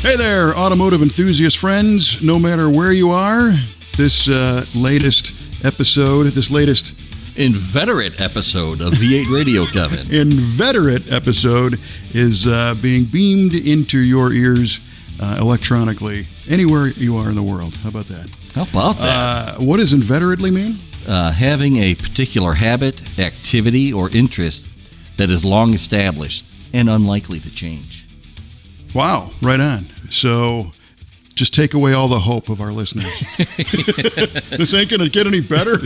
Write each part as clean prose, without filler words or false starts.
Hey there, automotive enthusiast friends. No matter where you are, this latest inveterate episode of V8 Radio, Kevin. Inveterate episode is being beamed into your ears electronically anywhere you are in the world. How about that? How about that? What does inveterately mean? Having a particular habit, activity, or interest that is long established and unlikely to change. Wow, right on. So just take away all the hope of our listeners. This ain't going to get any better.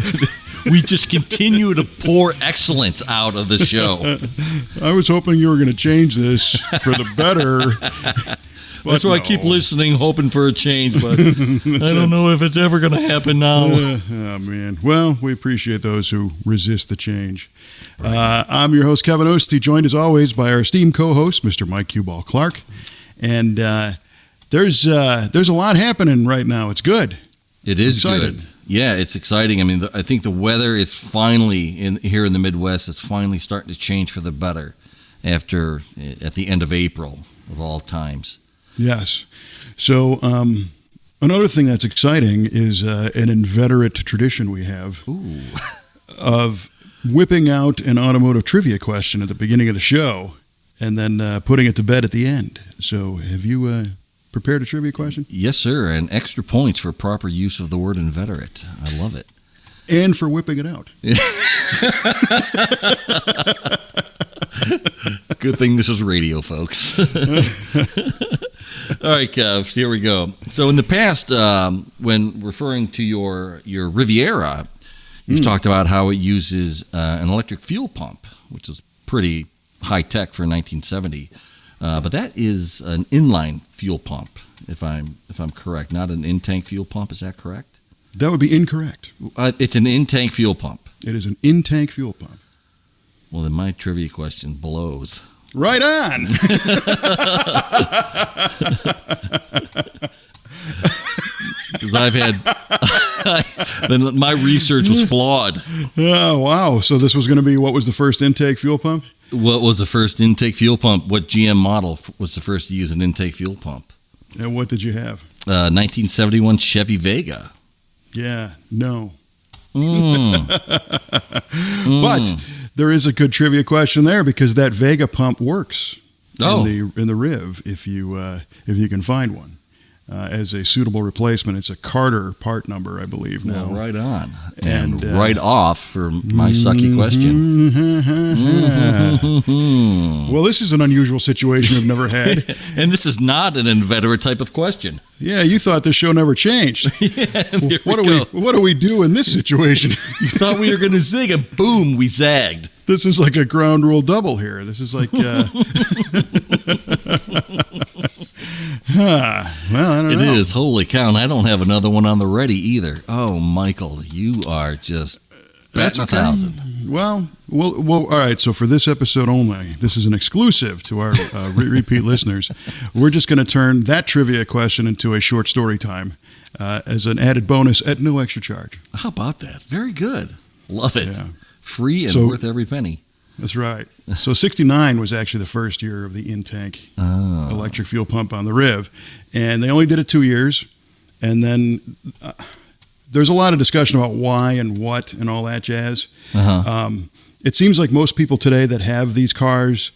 We just continue to pour excellence out of the show. I was hoping you were going to change this for the better. That's why I keep listening, hoping for a change, but I don't know if it's ever going to happen now. Oh, man. Well, we appreciate those who resist the change. Right. I'm your host, Kevin Oeste, joined as always by our esteemed co-host, Mr. Mike Q-Ball Clarke. And there's a lot happening right now. It's good. It is good. Yeah, it's exciting. I mean, I think the weather is finally, here in the Midwest, it's finally starting to change for the better at the end of April of all times. Yes. So another thing that's exciting is an inveterate tradition we have of whipping out an automotive trivia question at the beginning of the show and then putting it to bed at the end. So have you prepared a trivia question? Yes, sir, and extra points for proper use of the word inveterate. I love it. And for whipping it out. Good thing this is radio, folks. All right, Kev, here we go. So in the past, when referring to your Riviera, you've talked about how it uses an electric fuel pump, which is pretty high-tech for 1970. But that is an inline fuel pump, if I'm correct, not an in-tank fuel pump. Is that correct? That would be incorrect. It's an in-tank fuel pump. It is an in-tank fuel pump. Well, then my trivia question blows. Right on. Because then my research was flawed. Oh, wow. So this was going to be, what was the first intake fuel pump? What was the first intake fuel pump? What GM model was the first to use an intake fuel pump? And what did you have? 1971 Chevy Vega. Yeah, no. But there is a good trivia question there because that Vega pump works in the Riv if you can find one as a suitable replacement. It's a Carter part number, I believe. Now. Well, right on. And right off for my sucky question. Well, this is an unusual situation we've never had. And this is not an inveterate type of question. Yeah, you thought this show never changed. What do we do in this situation? You thought we were going to zig and boom, we zagged. This is like a ground rule double here. This is like... well, I don't know. It is. Holy cow. And I don't have another one on the ready either. Oh, Michael, you are just batting 1,000. Well, all right. So for this episode only, this is an exclusive to our repeat listeners. We're just going to turn that trivia question into a short story time as an added bonus at no extra charge. How about that? Very good. Love it. Yeah. Free and worth every penny. That's right. So 69 was actually the first year of the in-tank electric fuel pump on the Riv. And they only did it 2 years. And then there's a lot of discussion about why and what and all that jazz. It seems like most people today that have these cars,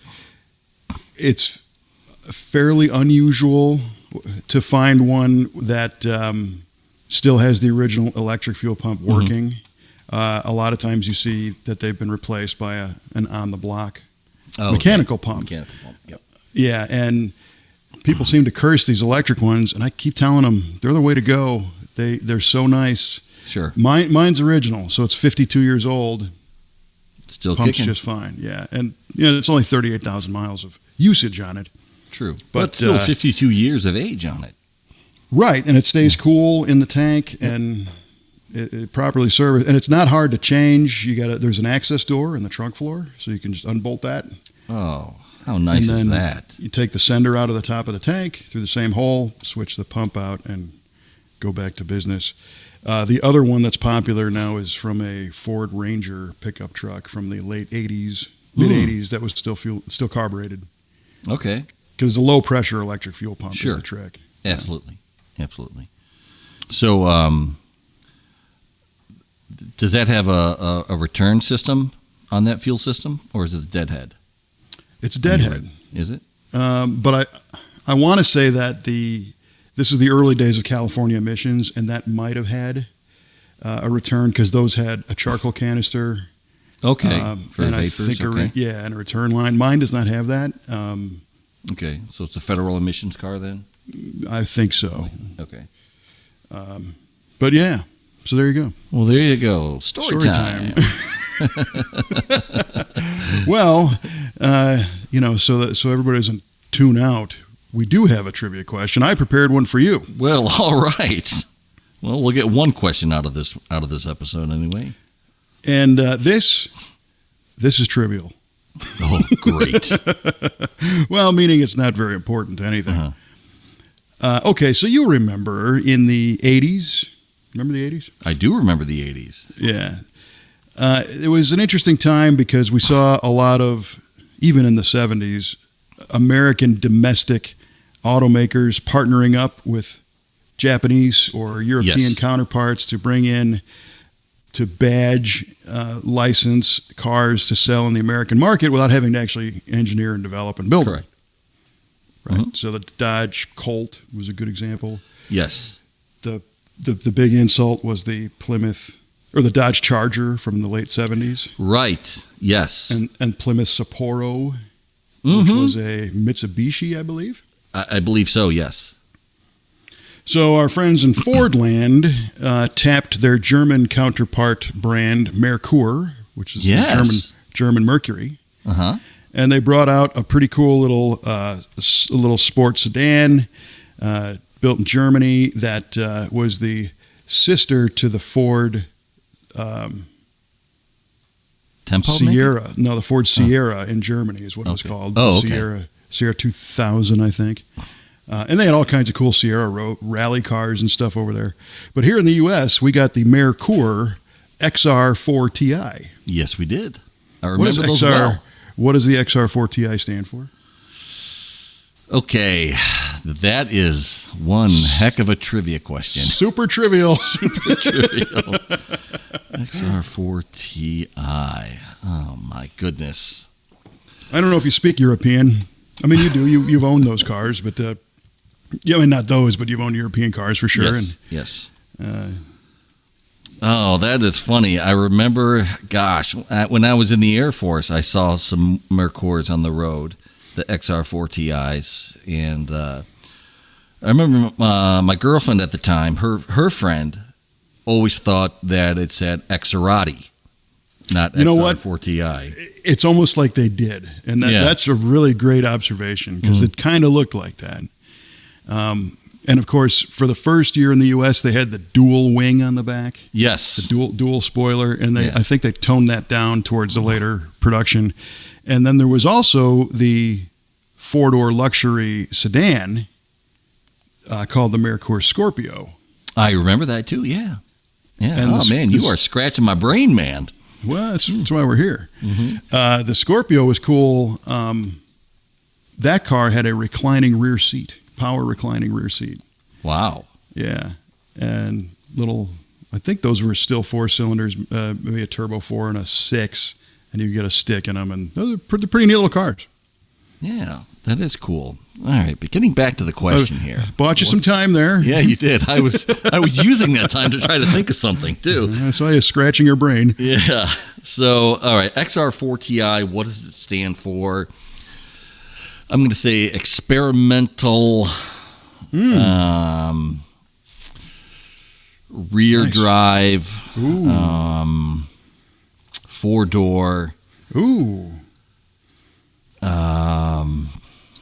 it's fairly unusual to find one that still has the original electric fuel pump working. A lot of times you see that they've been replaced by an on-the-block mechanical pump. Mechanical pump, yep. Yeah, and people seem to curse these electric ones, and I keep telling them they're the way to go. They're so nice. Sure. Mine's original, so it's 52 years old. Still Pump's kicking. just fine, yeah. And it's only 38,000 miles of usage on it. True. But still 52 years of age on it. Right, and it stays cool in the tank, and... It properly serviced, and it's not hard to change. There's an access door in the trunk floor, so you can just unbolt that. Oh, how nice is that? You take the sender out of the top of the tank through the same hole, switch the pump out, and go back to business. The other one that's popular now is from a Ford Ranger pickup truck from the late 80s, mid 80s that was still carbureted. Okay. because the low pressure electric fuel pump Sure. is the trick. Absolutely. Absolutely. So, does that have a return system on that fuel system, or is it a deadhead? It's a deadhead. Is it? But I want to say that this is the early days of California emissions, and that might have had a return because those had a charcoal canister. Okay. For and vapors. I think and a return line. Mine does not have that. Okay, so it's a federal emissions car then? I think so. Okay. But yeah, so there you go. Well, there you go. Story time. Well, so everybody doesn't tune out. We do have a trivia question. I prepared one for you. Well, all right. Well, we'll get one question out of this episode anyway. And this is trivial. Oh, great. Well, meaning it's not very important to anything. Uh-huh. Okay, so you remember in the 80s? Remember the 80s? I do remember the 80s. Yeah. It was an interesting time because we saw a lot of, even in the 70s, American domestic automakers partnering up with Japanese or European counterparts to bring in, to badge, license cars to sell in the American market without having to actually engineer and develop and build Correct. them. Right. Mhm. So the Dodge Colt was a good example. Yes. The big insult was the Plymouth or the Dodge Charger from the late 70s. Right. Yes. And Plymouth Sapporo, which was a Mitsubishi, I believe. I believe so, yes. So our friends in Fordland tapped their German counterpart brand Merkur, which is the German Mercury, and they brought out a pretty cool little sports sedan built in Germany that was the sister to the Ford Tempo, Sierra. Maybe? No, the Ford Sierra in Germany is what it was called. Oh, okay. Sierra 2000, I think. And they had all kinds of cool Sierra rally cars and stuff over there. But here in the U.S., we got the Merkur XR4 Ti. Yes, we did. I remember those well. What does the XR4 Ti stand for? Okay, that is one heck of a trivia question. Super trivial. Super trivial. XR4 Ti. Oh, my goodness. I don't know if you speak European. I mean, you do. You've owned those cars, but I mean, not those, but you've owned European cars for sure. Yes. Yes. Oh, that is funny. I remember, when I was in the Air Force, I saw some Merkurs on the road, the XR4 Ti's, and I remember my girlfriend at the time, her friend, always thought that it said Xerati, not XR4 Ti. It's almost like they did, and that's a really great observation because it kind of looked like that. And of course, for the first year in the U.S., they had the dual wing on the back. Yes, the dual spoiler, and I think they toned that down towards the later production. And then there was also the four-door luxury sedan called the Merkur Scorpio. I remember that too. Yeah. And man, you are scratching my brain, man. Well, that's why we're here. Mm-hmm. The Scorpio was cool. That car had a reclining rear seat. Power reclining rear seat. Wow. Yeah. And I think those were still 4 cylinders, maybe a turbo 4 and a 6, and you get a stick in them. And those are pretty neat little cars. Yeah, that is cool. All right, but getting back to the question here. Bought you some time there. Yeah, you did. I was using that time to try to think of something, too. I saw you scratching your brain. Yeah. So, all right, XR4 Ti, what does it stand for? I'm going to say experimental rear drive, 4-door. Ooh.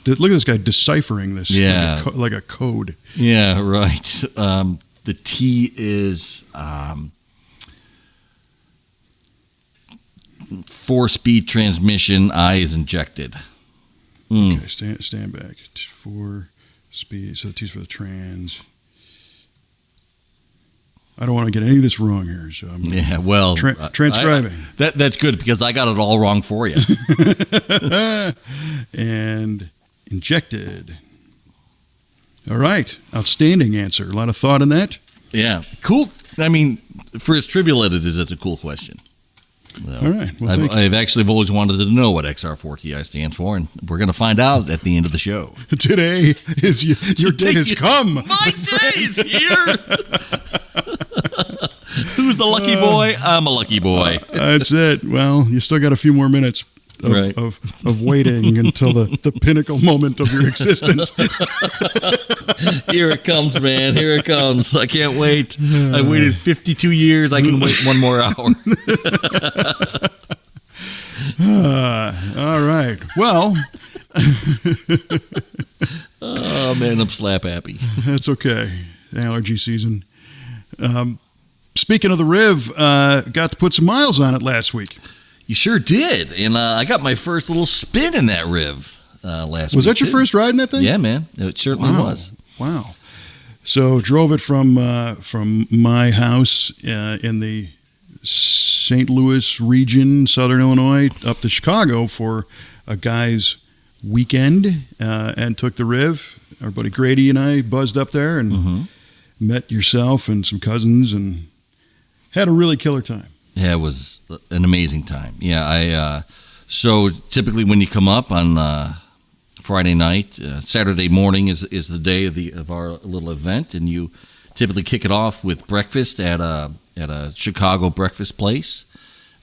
Look at this guy deciphering this like a code. Yeah, right. The T is 4-speed transmission. I is injected. Okay, stand back. 4 speed. So the T's for the trans. I don't want to get any of this wrong here. So I'm transcribing. That's good because I got it all wrong for you. And Injected. All right. Outstanding answer. A lot of thought in that. Yeah. Cool. I mean, for as trivial as it is, it's a cool question. So, all right. Well, I've always wanted to know what XR4TI stands for, and we're going to find out at the end of the show. Today is your day has come. My day is here. Who's the lucky boy? I'm a lucky boy. That's it. Well, you still got a few more minutes of waiting until the pinnacle moment of your existence. Here it comes, man. Here it comes. I can't wait. I've waited 52 years. I can wait one more hour. All right. Well. Oh, man, I'm slap happy. That's okay. Allergy season. Speaking of the Riv, got to put some miles on it last week. You sure did. And I got my first little spin in that Riv last week. Was that your first ride in that thing? Yeah, man. It certainly was. Wow. So drove it from my house in the St. Louis region, Southern Illinois, up to Chicago for a guy's weekend and took the Riv. Our buddy Grady and I buzzed up there and met yourself and some cousins and had a really killer time. Yeah, it was an amazing time. Yeah, so typically when you come up on Friday night, Saturday morning is the day of our little event, and you typically kick it off with breakfast at a Chicago breakfast place.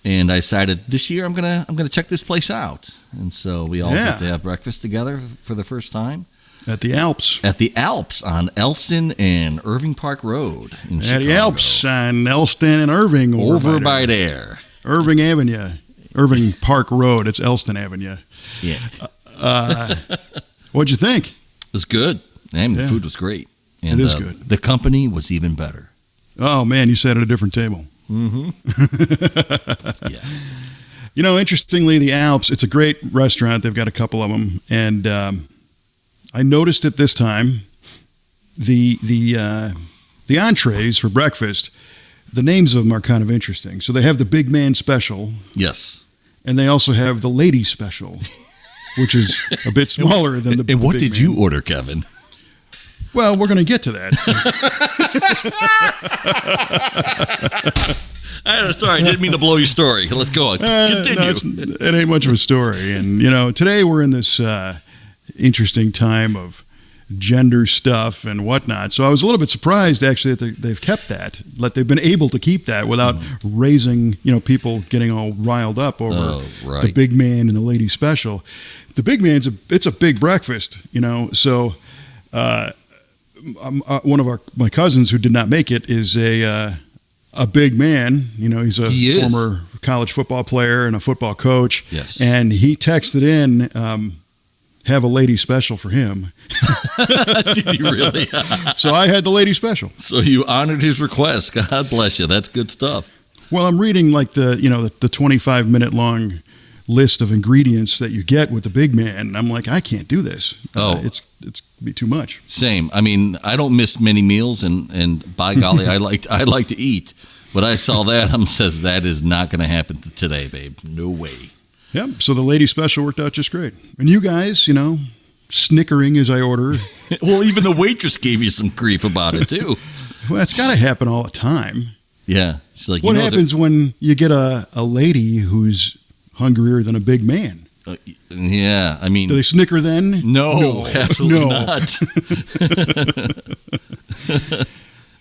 And I decided this year I'm gonna check this place out, and so we all get to have breakfast together for the first time. At the Alps. At the Alps on Elston and Irving Park Road in Chicago. At the Alps on Elston and Irving. Over by there. Irving Avenue. Irving Park Road. It's Elston Avenue. Yeah. What'd you think? It was good. And the food was great. And it is good. The company was even better. Oh, man, you sat at a different table. Mm-hmm. Yeah. You know, interestingly, the Alps, it's a great restaurant. They've got a couple of them. And I noticed it this time, the entrees for breakfast, the names of them are kind of interesting. So they have the Big Man Special. Yes. And they also have the Lady Special, which is a bit smaller than the And what Big did Man. you order, Kevin? Well, we're going to get to that. Sorry, I didn't mean to blow your story. Let's go on. Continue. No, it ain't much of a story. And, you know, today we're in this interesting time of gender stuff and whatnot. So I was a little bit surprised, actually, that they've kept that. That they've been able to keep that without raising, you know, people getting all riled up over the Big Man and the Lady Special. The Big Man's it's a big breakfast, you know. So one of my cousins who did not make it is a big man. You know, he's a former college football player and a football coach. Yes. And he texted in, have a lady special for him. Did you really? So I had the lady special. So you honored his request. God bless you. That's good stuff. Well, I'm reading like the 25-minute long list of ingredients that you get with the Big Man, and I'm like, I can't do this. It's be too much. Same. I mean, I don't miss many meals, and by golly, I like to eat. But I saw that, says that is not going to happen today, babe. No way. Yep. So the lady special worked out just great. And you guys, you know, snickering as I order. Well, even the waitress gave you some grief about it too. Well, it's got to happen all the time. Yeah. She's like, what happens when you get a lady who's hungrier than a big man? Yeah, I mean, do they snicker then? No, absolutely not.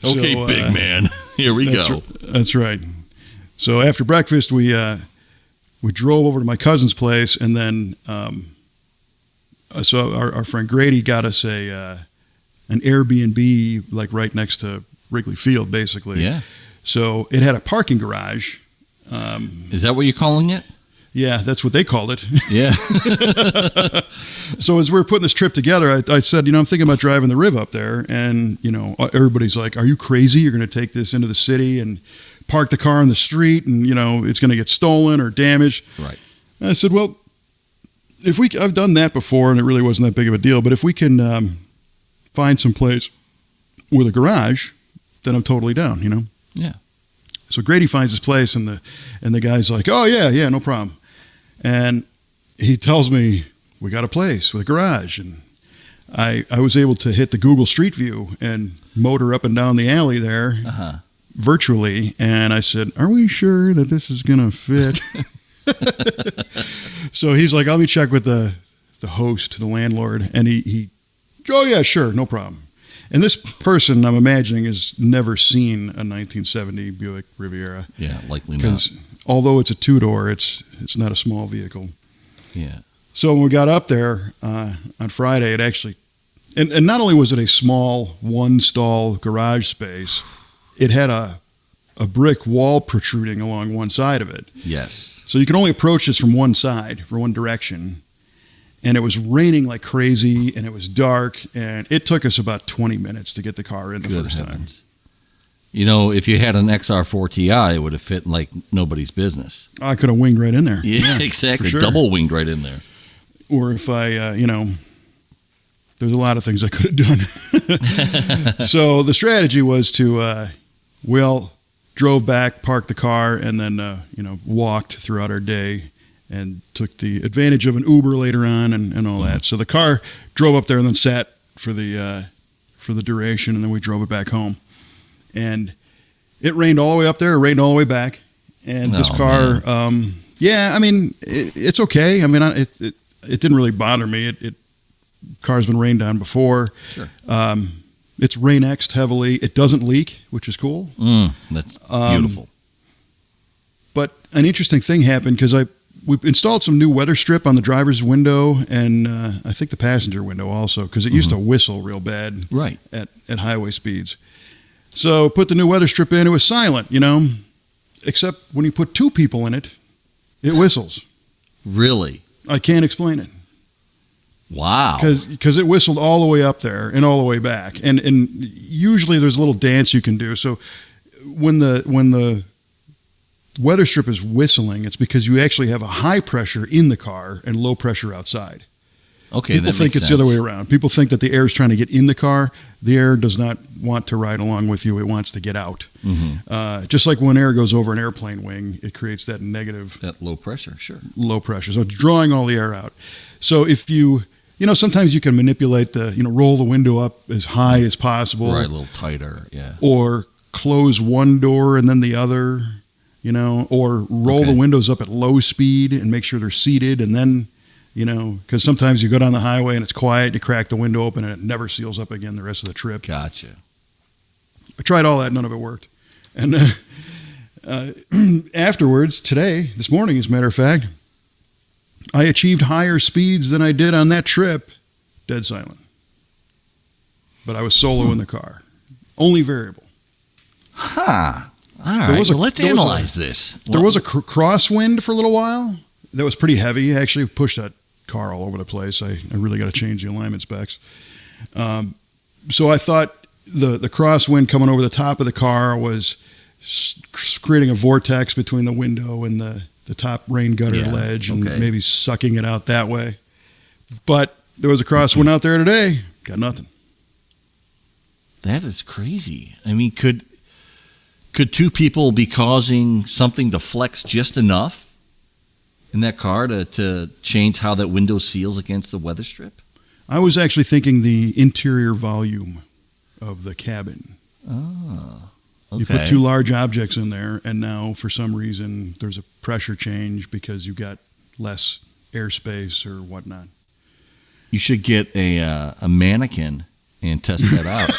Okay, so, big man, here we go. That's right. So after breakfast, we drove over to my cousin's place, and then so our friend Grady got us an Airbnb like right next to Wrigley Field, basically. Yeah. So it had a parking garage. Is that what you're calling it? Yeah, that's what they called it. Yeah. So as we were putting this trip together, I said, you know, I'm thinking about driving the Riv up there. And, you know, everybody's like, are you crazy? You're going to take this into the city and park the car on the street and, you know, it's going to get stolen or damaged. Right. And I said, well, I've done that before and it really wasn't that big of a deal. But if we can find some place with a garage, then I'm totally down, you know? Yeah. So Grady finds this place and the guy's like, oh, yeah, no problem. And he tells me we got a place with a garage. And I was able to hit the Google Street View and motor up and down the alley there virtually. And I said, are we sure that this is going to fit? So he's like, let me check with the host, the landlord. And he, oh, yeah, sure, no problem. And this person, I'm imagining, has never seen a 1970 Buick Riviera. Yeah, likely not. Because although it's a two-door, it's not a small vehicle. Yeah. So when we got up there on Friday, it actually, and not only was it a small one-stall garage space, it had a brick wall protruding along one side of it. Yes. So you could only approach this from one side, from one direction. And it was raining like crazy, and it was dark, and it took us about 20 minutes to get the car in the first time. You know, if you had an XR4 Ti, it would have fit like nobody's business. I could have winged right in there. Yeah, exactly. Sure. Double winged right in there. Or if I, there's a lot of things I could have done. So the strategy was to, drove back, parked the car, and then, walked throughout our day. And took the advantage of an Uber later on and all that. So the car drove up there and then sat for the duration, and then we drove it back home. And it rained all the way up there. It rained all the way back. And this car, it's okay. I mean, it didn't really bother me. Car's been rained on before. Sure. It's rain-X'd heavily. It doesn't leak, which is cool. That's beautiful. But an interesting thing happened because we installed some new weather strip on the driver's window and I think the passenger window also, because it used to whistle real bad at highway speeds. So put the new weather strip in. It was silent, except when you put two people in it, it whistles. Really? I can't explain it. Wow. Because it whistled all the way up there and all the way back. And usually there's a little dance you can do. So when the weather strip is whistling, it's because you actually have a high pressure in the car and low pressure outside. Okay, people think it's the other way around. People think that the air is trying to get in the car. The air does not want to ride along with you. It wants to get out. Just like when air goes over an airplane wing, it creates that negative. That low pressure, sure. Low pressure. So it's drawing all the air out. So if you, sometimes you can manipulate roll the window up as high as possible. Right, a little tighter, yeah. Or close one door and then the other. Or roll the windows up at low speed and make sure they're seated. And then, because sometimes you go down the highway and it's quiet, you crack the window open and it never seals up again the rest of the trip. Gotcha. I tried all that. None of it worked. And afterwards, this morning, as a matter of fact, I achieved higher speeds than I did on that trip, dead silent. But I was solo in the car. Only variable. Huh. All right, let's analyze this. There was a crosswind for a little while. That was pretty heavy. I actually pushed that car all over the place. I really got to change the alignment specs. So I thought the crosswind coming over the top of the car was creating a vortex between the window and the top rain gutter ledge and maybe sucking it out that way. But there was a crosswind out there today. Got nothing. That is crazy. I mean, could two people be causing something to flex just enough in that car to change how that window seals against the weather strip? I was actually thinking the interior volume of the cabin. Oh, okay. You put two large objects in there, and now for some reason there's a pressure change because you got less airspace or whatnot. You should get a mannequin and test that out.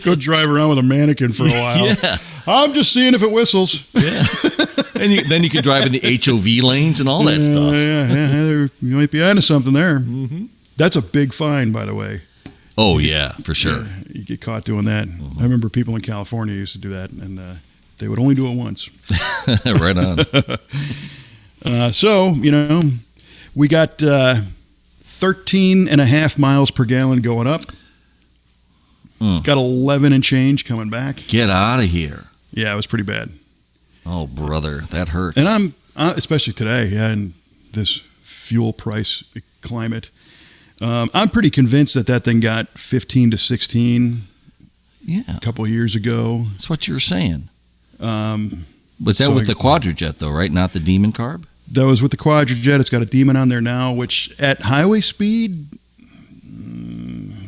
Go drive around with a mannequin for a while. Yeah. I'm just seeing if it whistles. Yeah. And then you can drive in the HOV lanes and all that stuff. Yeah. You might be onto something there. Mm-hmm. That's a big fine, by the way. Oh, yeah, for sure. Yeah, you get caught doing that. Mm-hmm. I remember people in California used to do that, and they would only do it once. Right on. So, we got 13.5 miles per gallon going up. Got 11 and change coming back. Get out of here. Yeah, it was pretty bad. Oh, brother, that hurts. And I'm, especially today, in this fuel price climate, I'm pretty convinced that thing got 15 to 16 a couple of years ago. That's what you were saying. Was that with the Quadrajet, though, right? Not the Demon Carb? that was with the Quadrajet. It's got a Demon on there now, which at highway speed,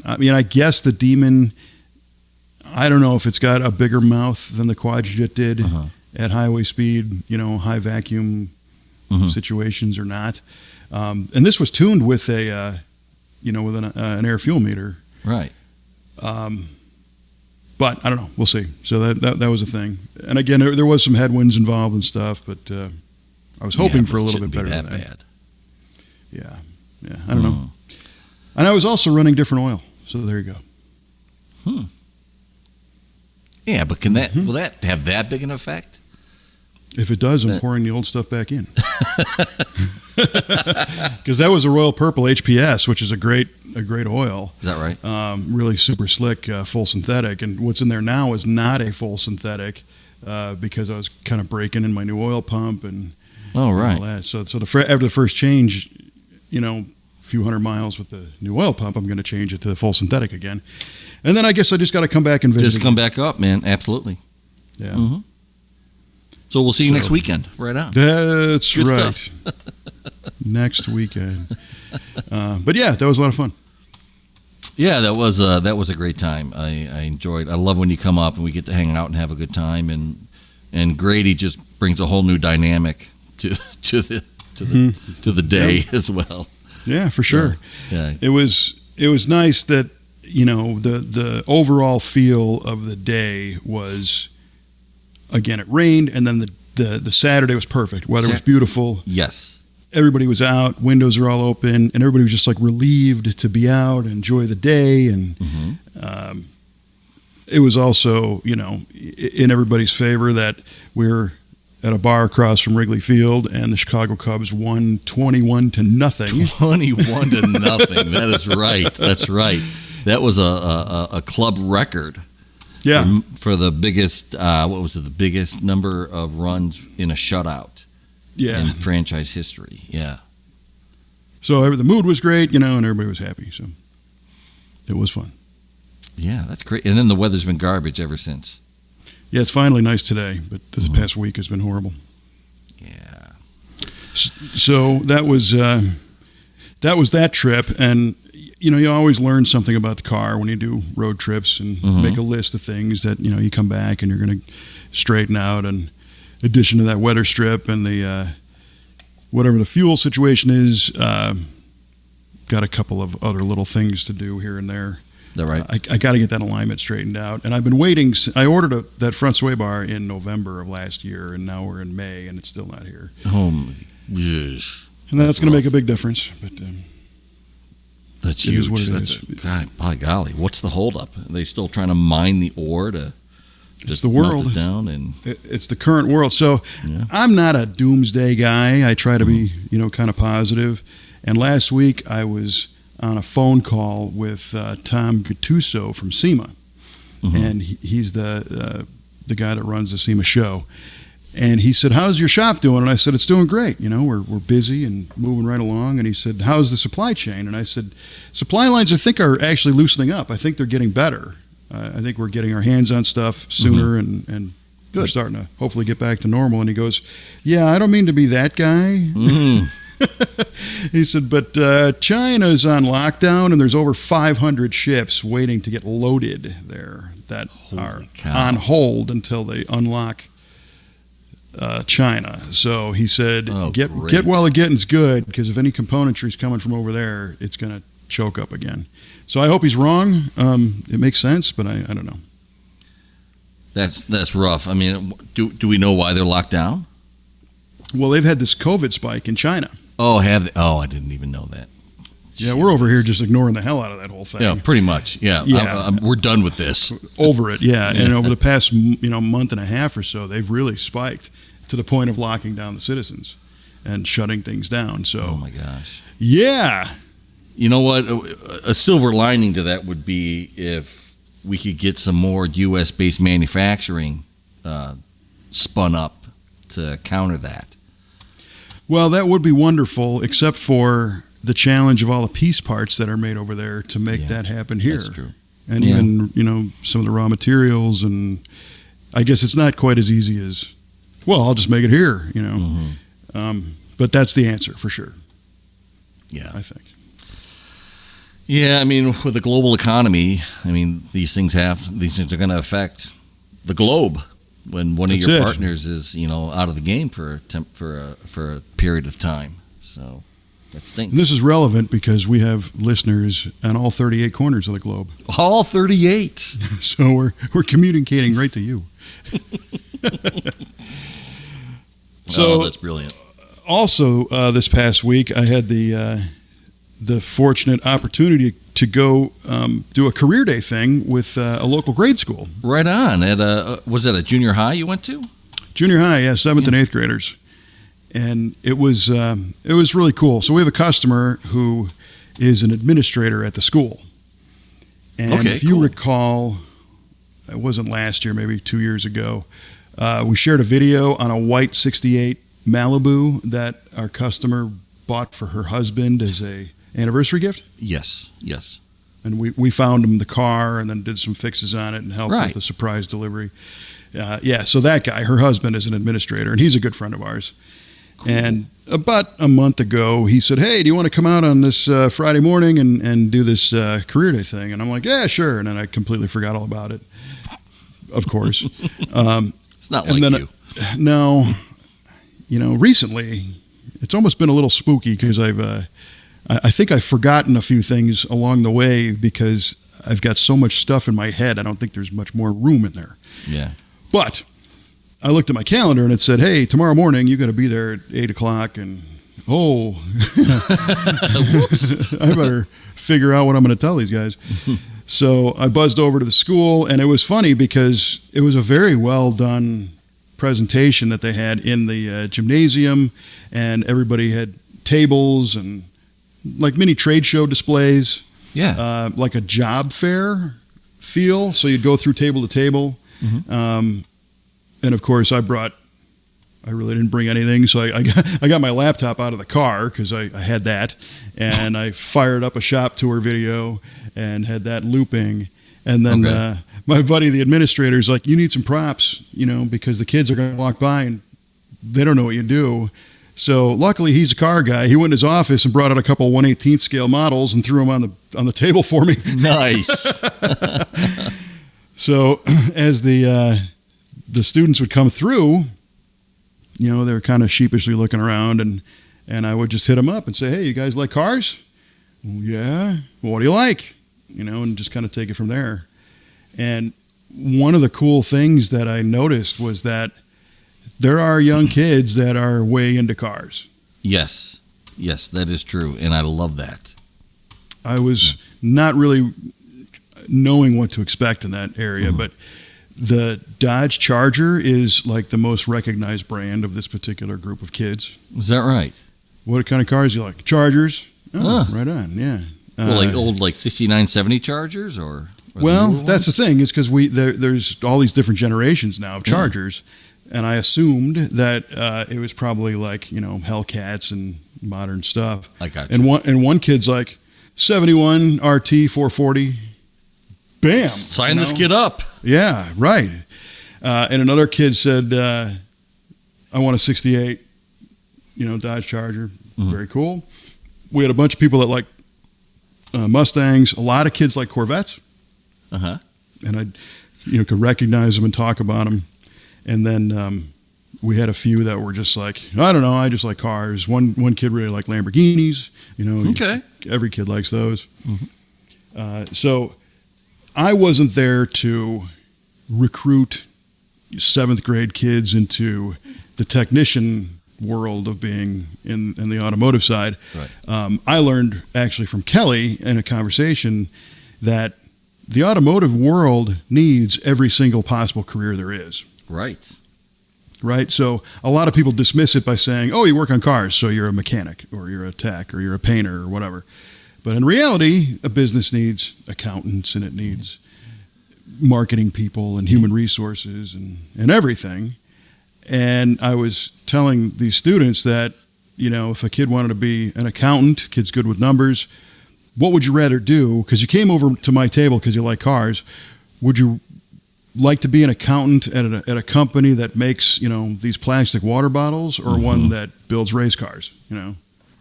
I mean, I guess the Demon, I don't know if it's got a bigger mouth than the Quadrajet did at highway speed, high vacuum situations or not. And this was tuned with a, with an air fuel meter. Right. But I don't know. We'll see. So that was a thing. And again, there was some headwinds involved and stuff, but I was hoping for a little bit better than that. Bad. Yeah. I don't know. And I was also running different oil. So there you go. Yeah, but will that have that big an effect? If it does, I'm pouring the old stuff back in. Because that was a Royal Purple HPS, which is a great oil. Is that right? Really super slick, full synthetic. And what's in there now is not a full synthetic because I was kind of breaking in my new oil pump and all that. So after the first change, a few hundred miles with the new oil pump, I'm going to change it to the full synthetic again. And then I guess I just got to come back and visit. Just come back up, man. Absolutely. Yeah. Mm-hmm. So we'll see you next weekend. Right on. That's Good right. Stuff. Next weekend. But yeah, that was a lot of fun. Yeah, that was a great time. I enjoyed. I love when you come up and we get to hang out and have a good time. And Grady just brings a whole new dynamic to the day as well. Yeah, for sure. Yeah. It was nice that the overall feel of the day was. Again, it rained, and then the Saturday was perfect. Weather was beautiful. Yes. Everybody was out. Windows are all open, and everybody was just like relieved to be out and enjoy the day. And it was also, in everybody's favor that we're at a bar across from Wrigley Field, and the Chicago Cubs won 21-0. 21-0. That is right. That's right. That was a club record. Yeah. For the biggest, the biggest number of runs in a shutout in franchise history. Yeah. So the mood was great, and everybody was happy. So it was fun. Yeah, that's great. And then the weather's been garbage ever since. Yeah, it's finally nice today, but this past week has been horrible. Yeah. So that was that trip, and you always learn something about the car when you do road trips and make a list of things that you come back and you're going to straighten out. In addition to that weather strip and the whatever the fuel situation is, got a couple of other little things to do here and there. Is that right? I got to get that alignment straightened out, and I've been waiting. I ordered that front sway bar in November of last year, and now we're in May, and it's still not here. Yes. And that's going to make a big difference, but. That's huge. What it is. God, by golly, what's the holdup? Are they still trying to mine the ore to just the world melt it down? And it's the current world. So I'm not a doomsday guy. I try to be, kind of positive. And last week I was on a phone call with Tom Gattuso from SEMA, and he's the guy that runs the SEMA show. And he said, "How's your shop doing?" And I said, "It's doing great. We're busy and moving right along." And he said, "How's the supply chain?" And I said, "Supply lines, I think, are actually loosening up. I think they're getting better. I think we're getting our hands on stuff sooner, and we're starting to hopefully get back to normal." And he goes, "Yeah, I don't mean to be that guy." He said, "But China's on lockdown, and there's over 500 ships waiting to get loaded there that are on hold until they unlock." China. So he said, get while the getting's good, because if any componentry is coming from over there, it's going to choke up again. So I hope he's wrong. It makes sense, but I don't know. That's rough. I mean, do we know why they're locked down? Well, they've had this COVID spike in China. Oh, have they? Oh, I didn't even know that. Yeah, we're over here just ignoring the hell out of that whole thing. Yeah, pretty much. Yeah. We're done with this. Over it, yeah. And over the past month and a half or so, they've really spiked to the point of locking down the citizens and shutting things down. So, oh my gosh. Yeah. You know what? A silver lining to that would be if we could get some more U.S.-based manufacturing spun up to counter that. Well, that would be wonderful, except for the challenge of all the piece parts that are made over there to make that happen here. That's true. And even, some of the raw materials, and I guess it's not quite as easy as, well, I'll just make it here, But that's the answer for sure. Yeah. I think. Yeah, I mean, with the global economy, I mean, these things are going to affect the globe when one of your partners is, out of the game for a period of time. So that stinks. And this is relevant because we have listeners on all 38 corners of the globe. All 38. So we're communicating right to you. So that's brilliant. Also, this past week, I had the fortunate opportunity to go do a career day thing with a local grade school. Right on. Was that a junior high you went to? Junior high, yeah, 7th and 8th graders. And it was really cool. So we have a customer who is an administrator at the school. And if you recall, it wasn't last year, maybe 2 years ago, we shared a video on a white 68 Malibu that our customer bought for her husband as a anniversary gift. Yes. And we found him the car and then did some fixes on it and helped with the surprise delivery. So that guy, her husband, is an administrator, and he's a good friend of ours. Cool. And about a month ago, he said, "Hey, do you want to come out on this Friday morning and do this career day thing?" And I'm like, "Yeah, sure." And then I completely forgot all about it, of course. It's not like you. No. Recently, it's almost been a little spooky because I think I've forgotten a few things along the way because I've got so much stuff in my head. I don't think there's much more room in there. Yeah. But I looked at my calendar and it said, "Hey, tomorrow morning you got to be there at 8:00." And whoops! I better figure out what I'm going to tell these guys. So I buzzed over to the school, and it was funny because it was a very well done presentation that they had in the gymnasium, and everybody had tables and like mini trade show displays. Yeah. Like a job fair feel. So you'd go through table to table. Mm-hmm. And of course I really didn't bring anything. So I got my laptop out of the car because I had that, and I fired up a shop tour video and had that looping. And then my buddy, the administrator, is like, "You need some props, because the kids are going to walk by and they don't know what you do." So luckily he's a car guy. He went in his office and brought out a couple 1/18 scale models and threw them on the table for me. Nice. So as the students would come through, they were kind of sheepishly looking around, and I would just hit them up and say, "Hey, you guys like cars?" "Well, yeah." "Well, what do you like?" And just kind of take it from there. And one of the cool things that I noticed was that there are young kids that are way into cars. Yes, that is true, and I love that. I was not really knowing what to expect in that area, but the Dodge Charger is like the most recognized brand of this particular group of kids. Is that right? What kind of cars do you like? Chargers? Oh, right on, yeah. Well, like old 69, 70 Chargers, or well, that's the thing, is because there's all these different generations now of Chargers, and I assumed that it was probably like Hellcats and modern stuff. I got you. And one kid's like 71 RT 440. Bam! Sign this kid up. Yeah, right. And another kid said, "I want a 68, Dodge Charger." Mm-hmm. Very cool. We had a bunch of people that like Mustangs. A lot of kids like Corvettes. Uh-huh. And I, could recognize them and talk about them. And then we had a few that were just like, "I don't know, I just like cars." One kid really liked Lamborghinis. Okay. Every kid likes those. Mm-hmm. So I wasn't there to recruit 7th grade kids into the technician world of being in the automotive side. Right. I learned actually from Kelly in a conversation that the automotive world needs every single possible career there is. Right. So a lot of people dismiss it by saying, "Oh, you work on cars, so you're a mechanic or you're a tech or you're a painter or whatever." But in reality, a business needs accountants and it needs marketing people and human resources and everything. And I was telling these students that, if a kid wanted to be an accountant, kid's good with numbers, what would you rather do? Because you came over to my table because you like cars. Would you like to be an accountant at a company that makes, these plastic water bottles, or one that builds race cars,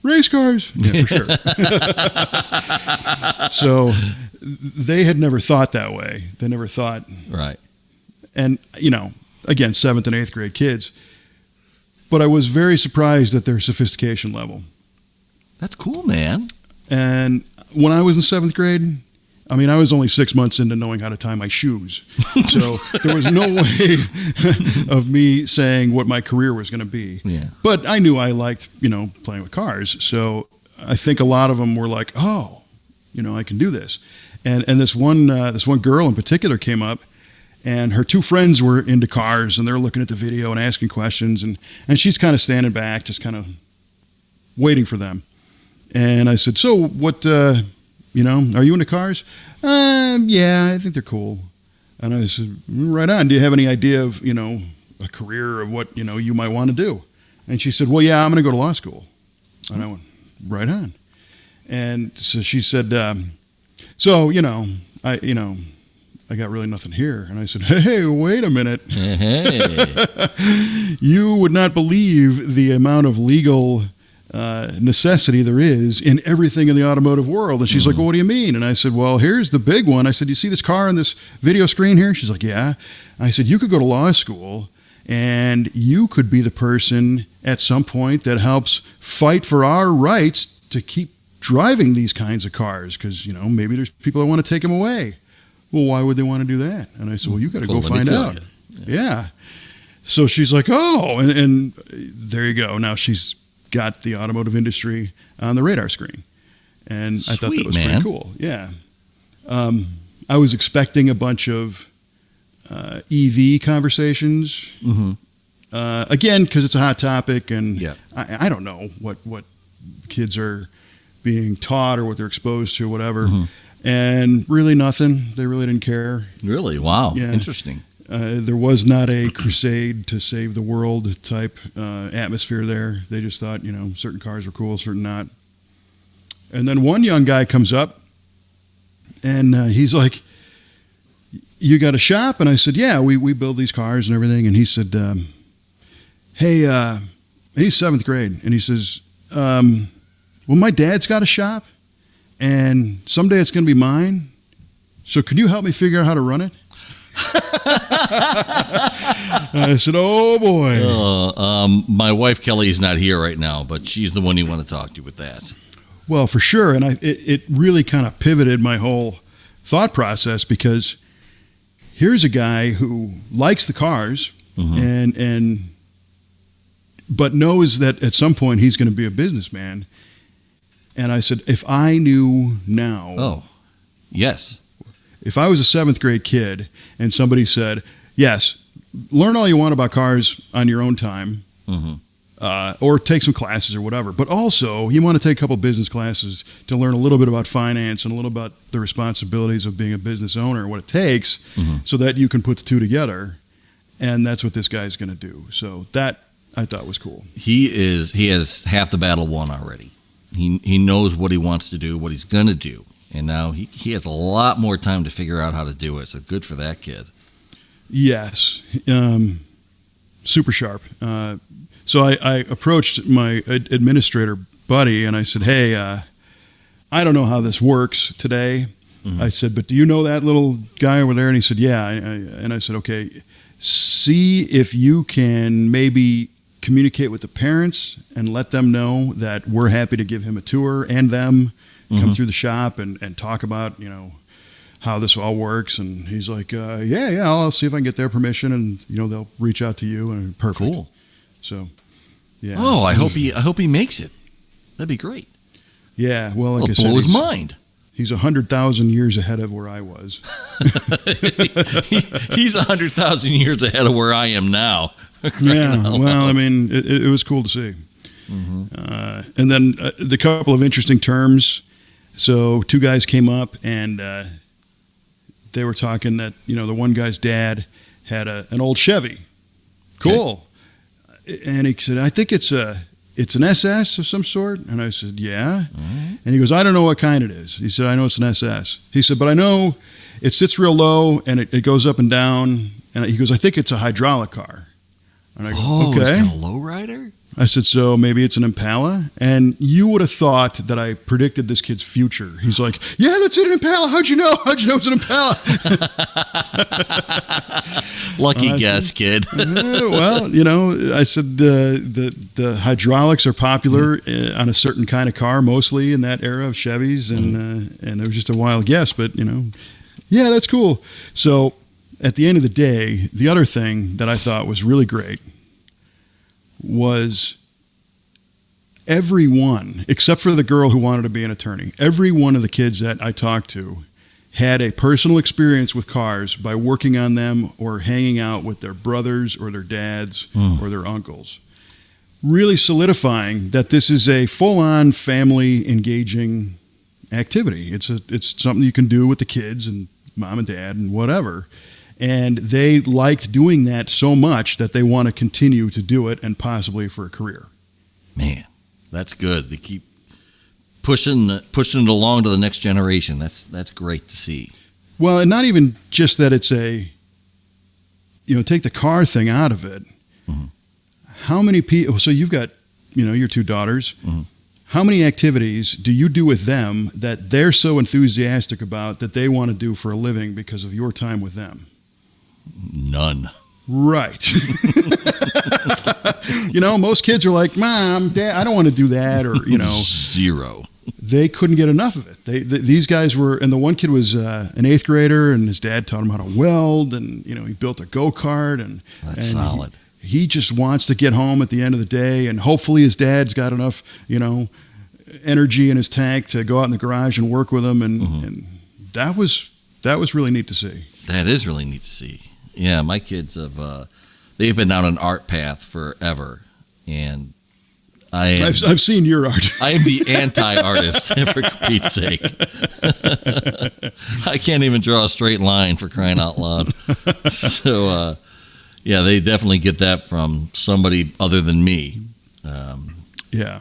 Race cars? Yeah, for sure. So they had never thought that way. They never thought. Right. And, again, 7th and 8th grade kids. But I was very surprised at their sophistication level. That's cool, man. And when I was in 7th grade, I was only 6 months into knowing how to tie my shoes. So there was no way of me saying what my career was going to be. Yeah. But I knew I liked, playing with cars. So I think a lot of them were like, oh, I can do this. And this one girl in particular came up, and her 2 friends were into cars, and they're looking at the video and asking questions. And she's kind of standing back, just kind of waiting for them. And I said, so what, are you into cars? Yeah, I think they're cool. And I said, right on. Do you have any idea of, a career of what, you might want to do? And she said, well, yeah, I'm going to go to law school. And I went, right on. And so she said, I got really nothing here. And I said, hey, wait a minute. Hey. You would not believe the amount of legal necessity there is in everything in the automotive world. And she's like, well, what do you mean? And I said, well, here's the big one. I said, you see this car on this video screen here? She's like, yeah. I said, you could go to law school, and you could be the person at some point that helps fight for our rights to keep driving these kinds of cars, because, maybe there's people that want to take them away. Well, why would they want to do that? And I said, well, you got to go find out. Yeah. So she's like, oh, and there you go. Now she's got the automotive industry on the radar screen. And I thought that was pretty cool. Yeah. I was expecting a bunch of EV conversations. Again, because it's a hot topic, and I don't know what kids are being taught or what they're exposed to, whatever. And really nothing. They really didn't care. Really? Wow. Yeah. Interesting. There was not a crusade to save the world type atmosphere there. They just thought, certain cars were cool, certain not. And then one young guy comes up, and he's like, you got a shop? And I said, yeah, we build these cars and everything. And he said, hey, and he's 7th grade. And he says, well, my dad's got a shop, and someday it's going to be mine. So can you help me figure out how to run it? I said, oh, boy. My wife, Kelly, is not here right now, but she's the one you want to talk to with that. Well, for sure. And it really kind of pivoted my whole thought process, because here's a guy who likes the cars but knows that at some point he's going to be a businessman. And I said, if I knew now. Oh, yes. If I was a 7th grade kid and somebody said, yes, learn all you want about cars on your own time, or take some classes or whatever, but also you want to take a couple business classes to learn a little bit about finance and a little about the responsibilities of being a business owner, what it takes, so that you can put the two together. And that's what this guy's going to do. So that I thought was cool. He has half the battle won already. He knows what he wants to do, what he's going to do. And now he has a lot more time to figure out how to do it. So good for that kid. Yes. Super sharp. So I approached my administrator buddy, and I said, hey, I don't know how this works today. I said, but do you know that little guy over there? And he said, yeah. And I said, okay, see if you can maybe communicate with the parents and let them know that we're happy to give him a tour, and them come through the shop and talk about, how this all works. And he's like, yeah, I'll see if I can get their permission, and, they'll reach out to you. And perfect. Cool. So, yeah. Oh, I hope he makes it. That'd be great. Yeah. Well, like I said, blow his mind. He's 100,000 years ahead of where I was. He's 100,000 years ahead of where I am now. Yeah. Well, I mean, it was cool to see. And then the couple of interesting terms. So 2 guys came up, and they were talking that, the one guy's dad had an old Chevy. Cool. Okay. And he said, I think it's an SS of some sort. And I said, yeah. And he goes, I don't know what kind it is. He said, I know it's an SS. He said, but I know it sits real low and it goes up and down. And he goes, I think it's a hydraulic car. And I go, okay. It's kind of a lowrider? I said, so maybe it's an Impala? And you would have thought that I predicted this kid's future. He's like, yeah, that's an Impala. How'd you know? How'd you know it's an Impala? Lucky guess, kid. Well, I said the hydraulics are popular on a certain kind of car, mostly in that era of Chevys. And it was just a wild guess. But, yeah, that's cool. So at the end of the day, the other thing that I thought was really great was everyone, except for the girl who wanted to be an attorney, every one of the kids that I talked to had a personal experience with cars by working on them or hanging out with their brothers or their dads or their uncles, really solidifying that this is a full-on family engaging activity. It's something you can do with the kids and mom and dad and whatever. And they liked doing that so much that they want to continue to do it and possibly for a career. Man, that's good. They keep pushing it along to the next generation. That's great to see. Well, and not even just that it's take the car thing out of it. Mm-hmm. How many people, so you've got, your two daughters. Mm-hmm. How many activities do you do with them that they're so enthusiastic about that they want to do for a living because of your time with them? None. Right. Most kids are like, Mom, Dad, I don't want to do that, or, Zero. They couldn't get enough of it. These guys were, and the one kid was an 8th grader, and his dad taught him how to weld, and, he built a go-kart. That's solid. He just wants to get home at the end of the day, and hopefully his dad's got enough, energy in his tank to go out in the garage and work with him, and that was really neat to see. That is really neat to see. Yeah, my kids they've been down an art path forever, and I've seen your art. I am the anti-artist, for Pete's sake. I can't even draw a straight line, for crying out loud. So, yeah, they definitely get that from somebody other than me. Yeah.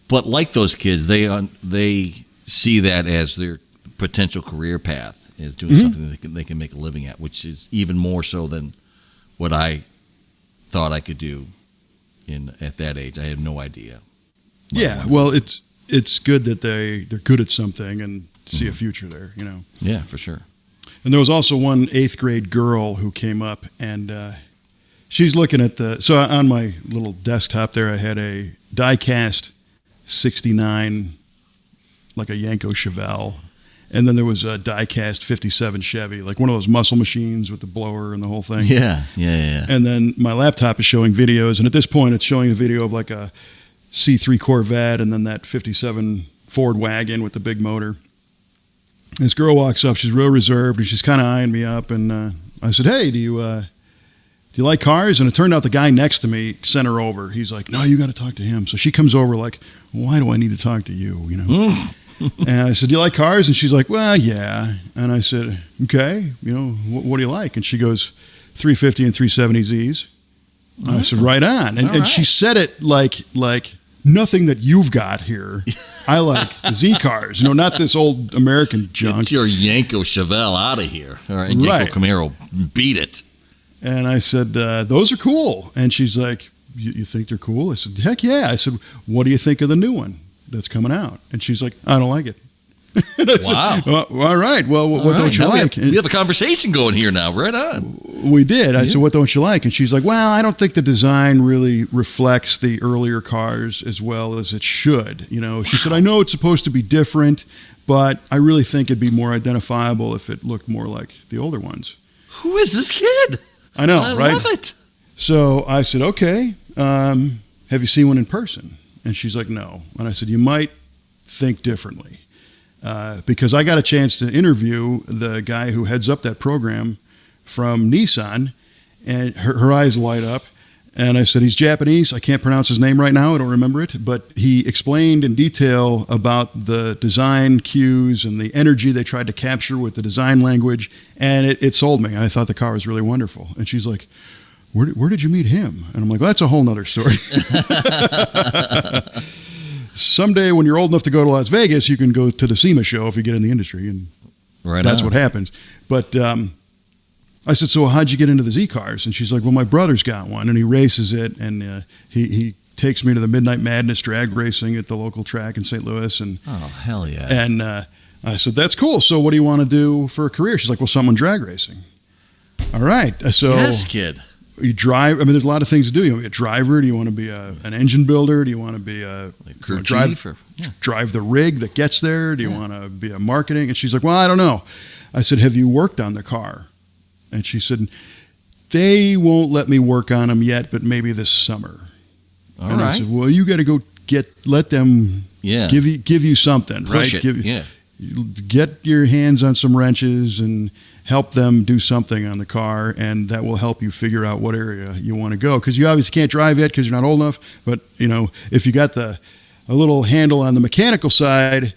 But like those kids, they see that as their potential career path, is doing something that they can make a living at, which is even more so than what I thought I could do at that age. I had no idea. Yeah, well, it's good that they're good at something and see a future there, Yeah, for sure. And there was also one 8th grade girl who came up, and she's looking at so on my little desktop there, I had a die-cast 69, like a Yanko Chevelle. And then there was a die-cast 57 Chevy, like one of those muscle machines with the blower and the whole thing. Yeah. And then my laptop is showing videos, and at this point it's showing a video of like a C3 Corvette and then that 57 Ford wagon with the big motor. And this girl walks up, she's real reserved, and she's kind of eyeing me up, and I said, hey, do you like cars? And it turned out the guy next to me sent her over. He's like, no, you got to talk to him. So she comes over like, why do I need to talk to you, And I said, do you like cars? And she's like, well, yeah. And I said, okay, what do you like? And she goes, 350 and 370Zs. I said, right on. And she said it like nothing that you've got here. I like Z cars, not this old American junk. Get your Yanko Chevelle out of here. All right, Yanko Camaro, beat it. And I said, those are cool. And she's like, you think they're cool? I said, heck yeah. I said, what do you think of the new one that's coming out? And she's like, I don't like it. Wow. Said, all right. Well, what don't you like? We have a conversation going here now. Right on. We did. I said, what don't you like? And she's like, well, I don't think the design really reflects the earlier cars as well as it should. She said, I know it's supposed to be different, but I really think it'd be more identifiable if it looked more like the older ones. Who is this kid? I know, right? I love it. So I said, okay, have you seen one in person? And she's like, no. And I said, you might think differently. Because I got a chance to interview the guy who heads up that program from Nissan, and her eyes light up. And I said, he's Japanese. I can't pronounce his name right now. I don't remember it. But he explained in detail about the design cues and the energy they tried to capture with the design language. And it sold me. I thought the car was really wonderful. And she's like, where did you meet him? And I'm like, well, that's a whole nother story. someday when you're old enough to go to Las Vegas, you can go to the SEMA show if you get in the industry, and that's what happens. But I said, so how'd you get into the Z cars? And she's like, well, my brother's got one, and he races it, and he takes me to the Midnight Madness drag racing at the local track in St. Louis. And oh, hell yeah. And I said, that's cool. So what do you want to do for a career? She's like, well, someone drag racing. All right. So yes, kid. You drive. I mean, there's a lot of things to do. You want to be a driver? Do you want to be an engine builder? Do you want to be a crew chief? Drive the rig that gets there? Do you want to be a marketing? And she's like, well, I don't know. I said, have you worked on the car? And she said, they won't let me work on them yet, but maybe this summer. All and right. I said, well, you got to go let them give you something, push right? it. Get your hands on some wrenches and help them do something on the car, and that will help you figure out what area you want to go. Because you obviously can't drive yet because you're not old enough. But if you got a little handle on the mechanical side,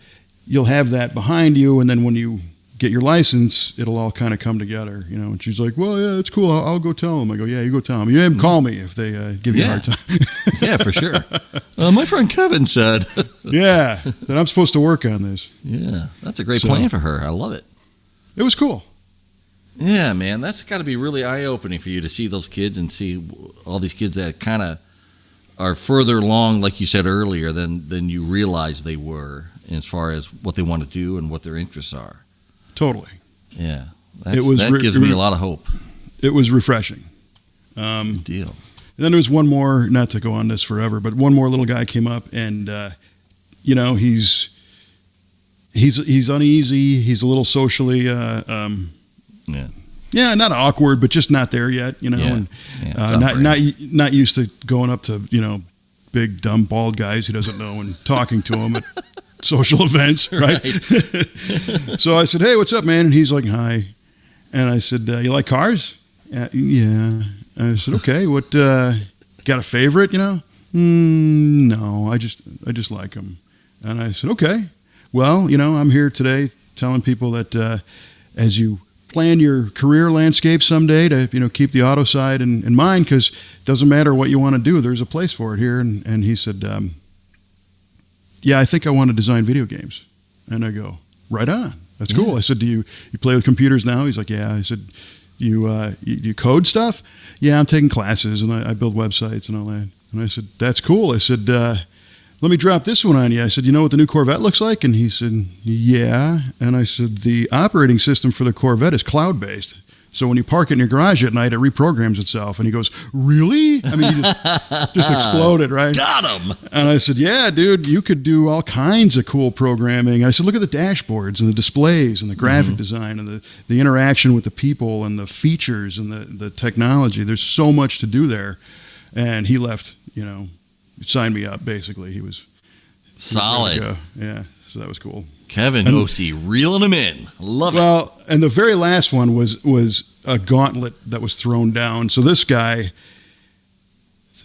you'll have that behind you, and then when you get your license, it'll all kind of come together, And she's like, well, yeah, that's cool. I'll go tell them. I go, yeah, you go tell them. You have them call me if they give you a hard time. Yeah, for sure. My friend Kevin said. Yeah, that I'm supposed to work on this. Yeah, that's a great plan for her. I love it. It was cool. Yeah, man, that's got to be really eye-opening for you to see those kids and see all these kids that kind of are further along, like you said earlier, than you realized they were as far as what they want to do and what their interests are. Totally. Yeah. That gives me a lot of hope. It was refreshing. Good deal. And then there was one more, not to go on this forever, but one more little guy came up, and he's uneasy. He's a little socially, not awkward, but just not there yet, and not used to going up to big dumb bald guys he doesn't know and talking to them at social events, right? So I said, hey, what's up, man? And he's like, hi. And I said, you like cars? Yeah. And I said, okay, what, got a favorite, No, I just like them. And I said, okay, well, I'm here today telling people that as you plan your career landscape someday to, keep the auto side in mind, because it doesn't matter what you want to do. There's a place for it here. And he said, yeah, I think I want to design video games. And I go, right on. That's cool. I said, do you play with computers now? He's like, yeah. I said, you code stuff? Yeah, I'm taking classes and I build websites and all that. And I said, that's cool. I said, let me drop this one on you. I said, you know what the new Corvette looks like? And he said, yeah. And I said, the operating system for the Corvette is cloud-based. So when you park it in your garage at night, it reprograms itself. And he goes, really? I mean, he just exploded, right? Got him. And I said, yeah, dude, you could do all kinds of cool programming. I said, look at the dashboards and the displays and the graphic design and the interaction with the people and the features and the technology. There's so much to do there. And he left, signed me up, basically. He was solid. Yeah, so that was cool. Kevin Ossie reeling him in. Love it. Well, and the very last one was a gauntlet that was thrown down. So this guy,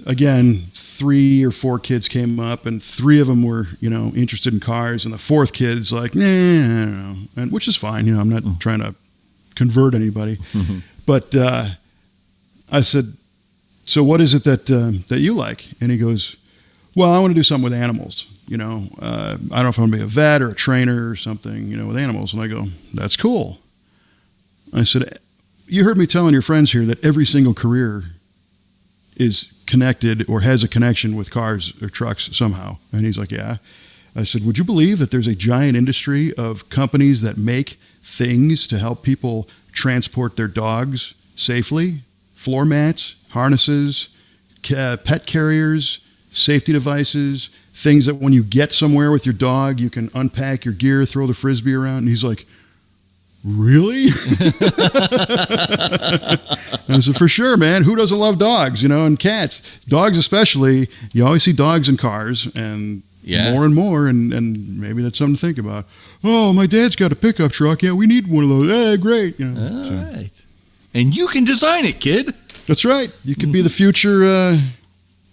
again, 3 or 4 kids came up, and 3 of them were, interested in cars, and the 4th kid's like, nah, I don't know, and which is fine. I'm not trying to convert anybody, but I said, so what is it that you like? And he goes, well, I want to do something with animals. I don't know if I'm going to be a vet or a trainer or something, with animals. And I go, that's cool. I said, you heard me telling your friends here that every single career is connected or has a connection with cars or trucks somehow. And he's like, yeah. I said, would you believe that there's a giant industry of companies that make things to help people transport their dogs safely? Floor mats, harnesses, pet carriers, safety devices, things that when you get somewhere with your dog, you can unpack your gear, throw the Frisbee around. And he's like, really? I said, for sure, man. Who doesn't love dogs, and cats? Dogs especially. You always see dogs in cars, and more and more, and maybe that's something to think about. Oh, my dad's got a pickup truck. Yeah, we need one of those. Great. All right. And you can design it, kid. That's right. You could be the future...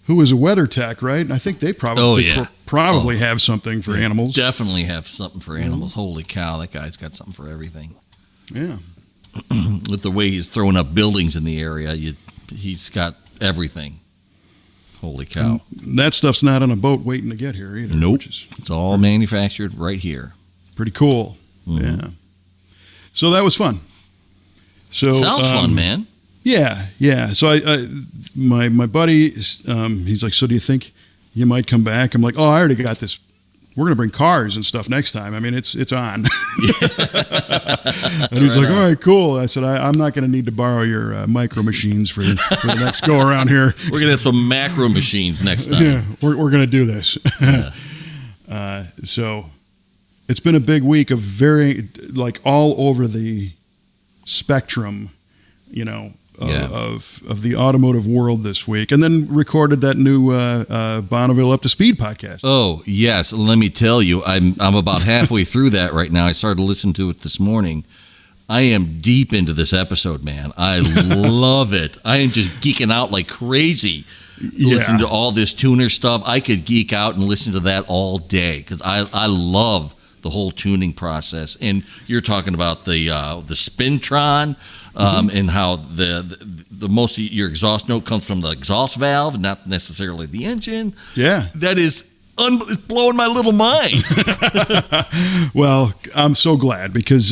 who is a weather tech, right? And I think they probably have something for animals. Definitely have something for animals. Holy cow, that guy's got something for everything. Yeah. With the way he's throwing up buildings in the area, he's got everything. Holy cow. And that stuff's not on a boat waiting to get here either. Nope. Which is It's all manufactured right here. pretty cool. Mm-hmm. Yeah. So that was fun. So Sounds fun, man. Yeah. So my buddy, he's like, so do you think you might come back? I'm like, oh, I already got this. We're going to bring cars and stuff next time. I mean, it's on. And he's like, all right, cool. I said, I'm not going to need to borrow your micro machines for the next go around here. We're going to have some macro machines next time. Yeah, we're going to do this. Yeah. So it's been a big week of all over the spectrum, of the automotive world this week, and then recorded that new Bonneville Up to Speed podcast. Oh, yes. Let me tell you, I'm about halfway through that right now. I started listening to it this morning. I am deep into this episode, man. I love it. I am just geeking out like crazy. Listening to all this tuner stuff. I could geek out and listen to that all day because I love the whole tuning process. And you're talking about the Spintron. And how the most of your exhaust note comes from the exhaust valve, not necessarily the engine. Yeah. That is it's blowing my little mind. Well, I'm so glad because,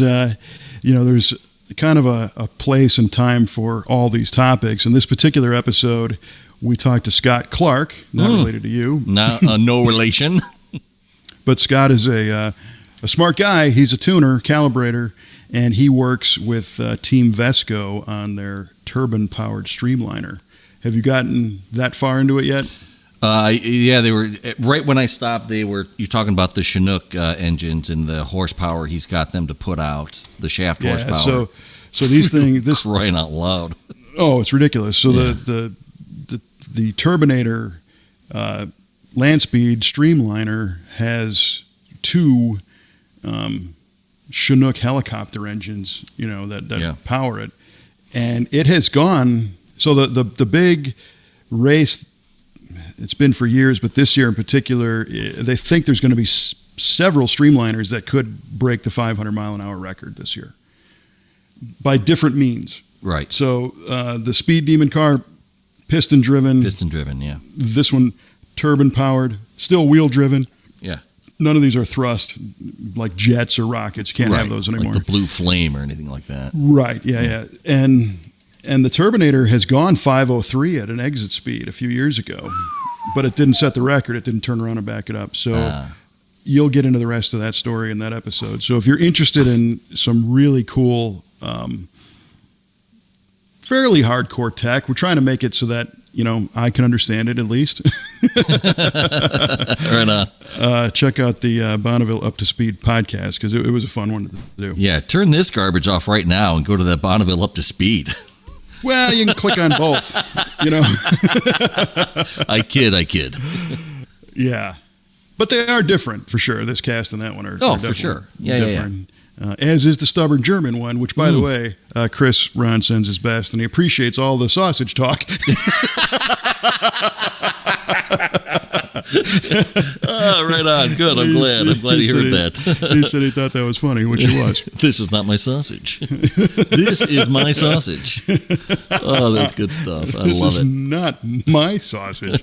there's kind of a place and time for all these topics. In this particular episode, we talked to Scott Clarke, not related to you. No relation. But Scott is a smart guy. He's a tuner, calibrator, and he works with Team Vesco on their turbine-powered streamliner. Have you gotten that far into it yet? Yeah, they were right when I stopped. You're talking about the Chinook engines and the horsepower he's got them to put out, the shaft horsepower. So these things, this crying out loud. Oh, it's ridiculous. So the Turbinator land speed streamliner has two Chinook helicopter engines, that power it, and it has gone. So the big race, it's been for years, but this year in particular, they think there's going to be several streamliners that could break the 500 mile an hour record this year by different means. Right. So the Speed Demon car, piston driven, yeah. This one turbine powered, still wheel driven. Yeah. None of these are thrust like jets or rockets. Can't have those anymore. Like the Blue Flame or anything like that. Right. Yeah. And the Turbinator has gone 503 at an exit speed a few years ago, but it didn't set the record. It didn't turn around and back it up. So you'll get into the rest of that story in that episode. So if you're interested in some really cool, fairly hardcore tech, we're trying to make it so that I can understand it at least. Right on. Check out the Bonneville Up to Speed podcast because it was a fun one to do. Yeah, turn this garbage off right now and go to the Bonneville Up to Speed. Well, you can click on both. I kid. Yeah, but they are different for sure. This cast and that one are for sure. Yeah, different. As is the Stubborn German one, which, by the way, Chris Ron sends his best, and he appreciates all the sausage talk. Right on. Good. I'm glad he heard that. He said he thought that was funny, which it was. This is not my sausage. This is my sausage. Oh, that's good stuff. I love it. This is not my sausage.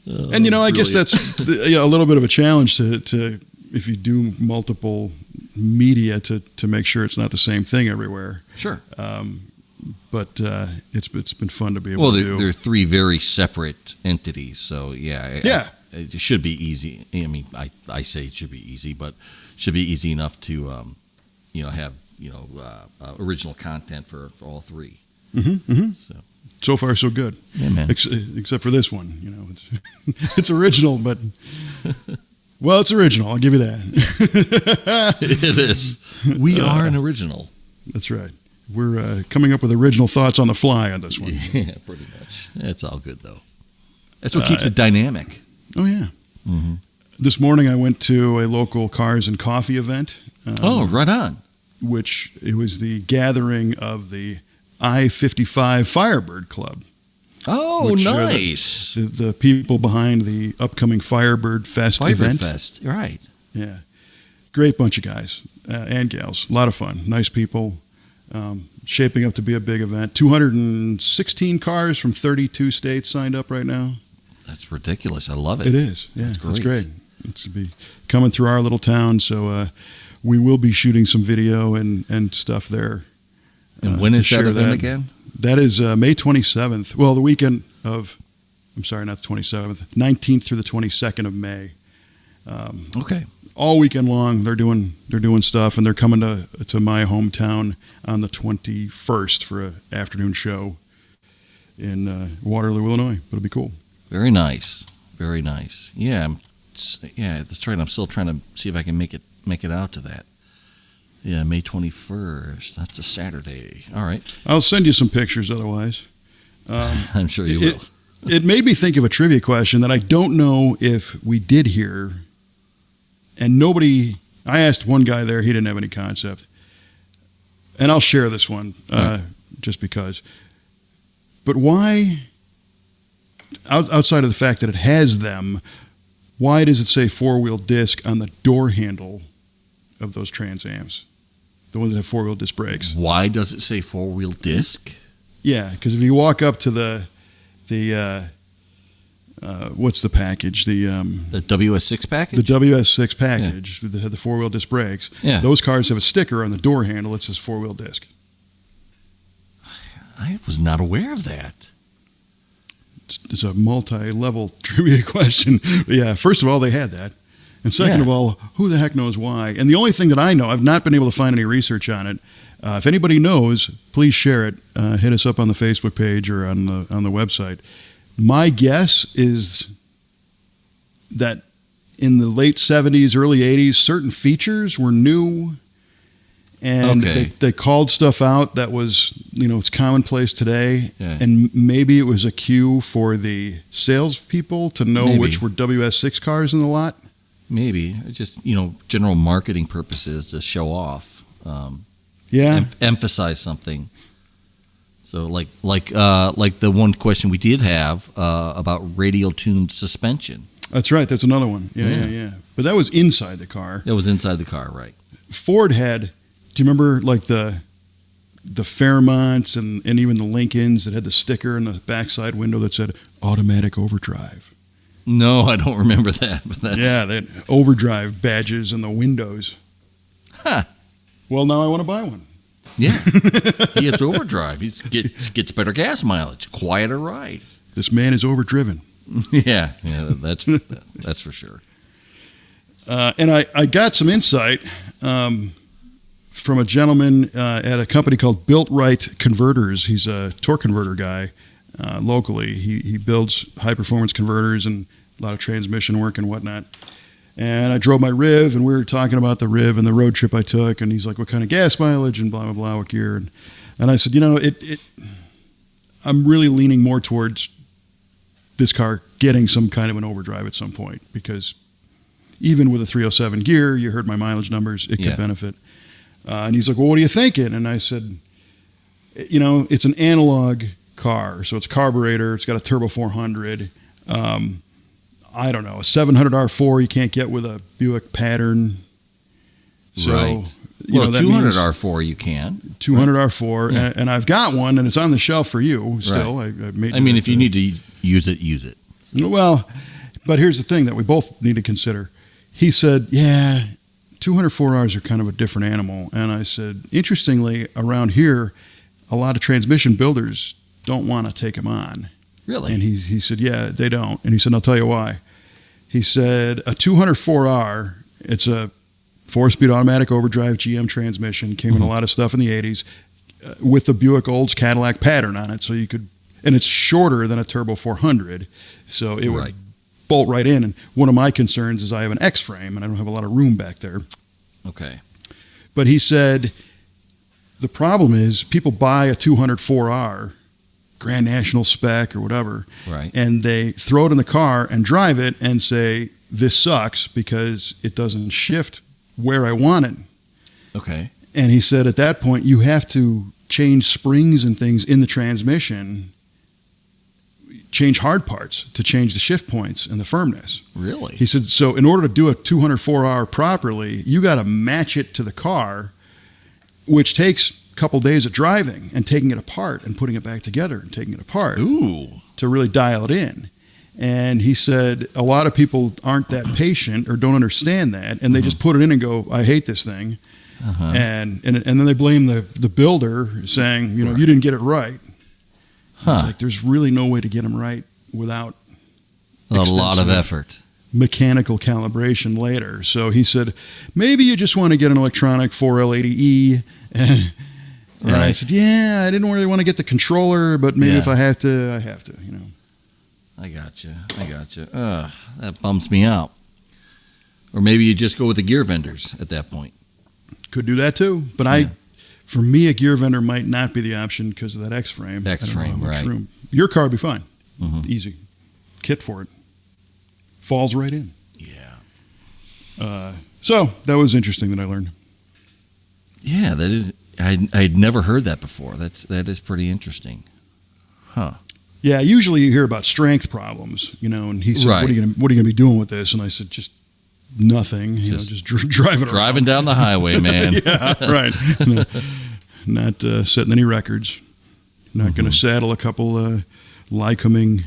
And I guess that's a little bit of a challenge to if you do multiple media to make sure it's not the same thing everywhere. Sure. But it's been fun to be able to do. Well, they're three very separate entities, so yeah. It should be easy. I mean, I say it should be easy, but it should be easy enough to have original content for all three. Mm-hmm, mm-hmm. So far, so good. Yeah, man. Except for this one, it's original, but it's original. I'll give you that. It is. We are an original. That's right. We're coming up with original thoughts on the fly on this one. Yeah, pretty much. It's all good though. That's what keeps it dynamic. Oh yeah. Mm-hmm. This morning I went to a local cars and coffee event. Right on. Which it was the gathering of the I-55 Firebird Club. Oh, nice. The people behind the upcoming Firebird Fest event. Firebird Fest, right. Yeah. Great bunch of guys and gals. A lot of fun. Nice people. Shaping up to be a big event. 216 cars from 32 states signed up right now. That's ridiculous. I love it. It is. Yeah, That's great. It's great. It's to be coming through our little town, so we will be shooting some video and stuff there. And when is that event again? That is May 27th. Well, the weekend of, I'm sorry, not the 27th, 19th through the 22nd of May. Okay. All weekend long, they're doing stuff, and they're coming to my hometown on the 21st for an afternoon show in Waterloo, Illinois. It'll be cool. Very nice. Very nice. Yeah. That's right. I'm still trying to see if I can make it out to that. Yeah, May 21st. That's a Saturday. All right. I'll send you some pictures otherwise. I'm sure you will. It made me think of a trivia question that I don't know if we did here. And I asked one guy there, he didn't have any concept. And I'll share this one just because. But why, outside of the fact that it has them, why does it say four-wheel disc on the door handle of those Trans Ams? The ones that have four-wheel disc brakes. Why does it say four-wheel disc? Yeah, because if you walk up to the what's the package? The WS6 package? The WS6 package that had the four-wheel disc brakes. Yeah. Those cars have a sticker on the door handle that says four-wheel disc. I was not aware of that. It's a multi-level trivia question. But yeah, first of all, they had that. And second of all, who the heck knows why? And the only thing that I know, I've not been able to find any research on it. If anybody knows, please share it. Hit us up on the Facebook page or on the website. My guess is that in the late 70s, early 80s, certain features were new, and they called stuff out that was, it's commonplace today, and maybe it was a cue for the salespeople to know which were WS6 cars in the lot. Maybe. Just, general marketing purposes to show off. Emphasize something. So like the one question we did have about radio-tuned suspension. That's right. That's another one. Yeah. But that was inside the car. That was inside the car, right. Ford had, do you remember like the Fairmonts and even the Lincolns that had the sticker in the backside window that said automatic overdrive? No, I don't remember that. But they had overdrive badges in the windows. Huh. Well, now I want to buy one. Yeah, he gets overdrive. He gets better gas mileage, quieter ride. This man is overdriven. Yeah, that's for sure. And I got some insight from a gentleman at a company called Built Right Converters. He's a torque converter guy locally. He builds high performance converters and a lot of transmission work and whatnot. And I drove my Riv, and we were talking about the Riv and the road trip I took. And he's like, "What kind of gas mileage?" and blah blah blah, what gear? And I said, I'm really leaning more towards this car getting some kind of an overdrive at some point, because even with a 307 gear, you heard my mileage numbers, it could benefit. And he's like, "Well, what are you thinking?" And I said, it's an analog car, so it's carburetor, it's got a turbo 400. I don't know, a 700 R4 you can't get with a Buick Pattern. So, right. Well, 200 R4 you can. 200 R4, and I've got one, and it's on the shelf for you still. Right. If you need to use it, use it. Well, but here's the thing that we both need to consider. He said, 204Rs are kind of a different animal. And I said, interestingly, around here, a lot of transmission builders don't want to take them on. Really? And he said, yeah, they don't. And he said, I'll tell you why. He said, a 204R, it's a 4-speed automatic overdrive GM transmission, came in a lot of stuff in the 80s, with the Buick Olds Cadillac pattern on it. So you could, and it's shorter than a turbo 400. So it would bolt right in. And one of my concerns is I have an X-frame and I don't have a lot of room back there. Okay. But he said, the problem is people buy a 204R, Grand National spec or whatever, and they throw it in the car and drive it and say, this sucks because it doesn't shift where I want it. Okay. And he said at that point, you have to change springs and things in the transmission, change hard parts to change the shift points and the firmness. Really? He said, so in order to do a 204R properly, you got to match it to the car, which takes couple days of driving and taking it apart and putting it back together and taking it apart to really dial it in. And he said a lot of people aren't that patient or don't understand that, and they just put it in and go, I hate this thing. And then they blame the builder, saying, you didn't get it right. It's like there's really no way to get them right without a lot of effort. Mechanical calibration later. So he said, maybe you just want to get an electronic 4L80E. And I said, yeah, I didn't really want to get the controller, but maybe if I have to, I have to, I got you. That bumps me out. Or maybe you just go with the gear vendors at that point. Could do that too. But for me, a gear vendor might not be the option because of that X-frame. X-frame, right. Room. Your car would be fine. Easy. Kit for it. Falls right in. Yeah. So that was interesting that I learned. Yeah, that is. I'd never heard that before. That is pretty interesting. Huh. Yeah, usually you hear about strength problems, and he said, "What are you going to be doing with this?" And I said, "Just nothing. Just driving around. Down the highway, man." Yeah, right. Not setting any records. Not going to saddle a couple Lycoming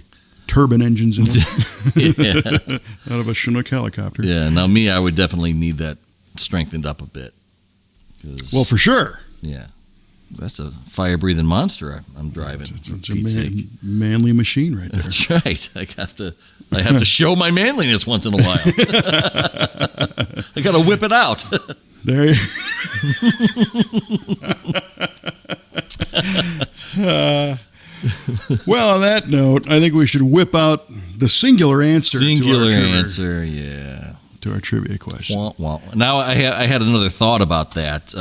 turbine engines in it out of a Chinook helicopter. Yeah. Now, me, I would definitely need that strengthened up a bit. Well, for sure. Yeah. That's a fire-breathing monster I'm driving. It's a manly machine right there. That's right. I have to show my manliness once in a while. I got to whip it out. There you Well, on that note, I think we should whip out the singular answer. To our trivia question. Now, I had another thought about that.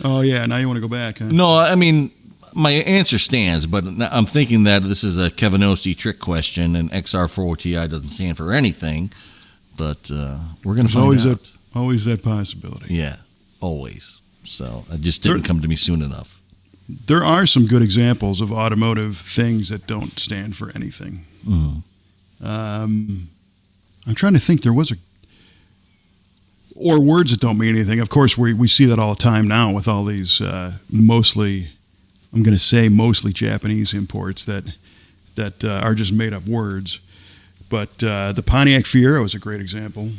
Oh, yeah. Now you want to go back, huh? No, I mean, my answer stands, but I'm thinking that this is a Kevin Oeste trick question, and XR4TI doesn't stand for anything, but we're going to find out. Always that possibility. Yeah, always. So it just didn't come to me soon enough. There are some good examples of automotive things that don't stand for anything. I'm trying to think. There was or words that don't mean anything. Of course, we see that all the time now with all these mostly Japanese imports that are just made up words. But the Pontiac Fiero is a great example.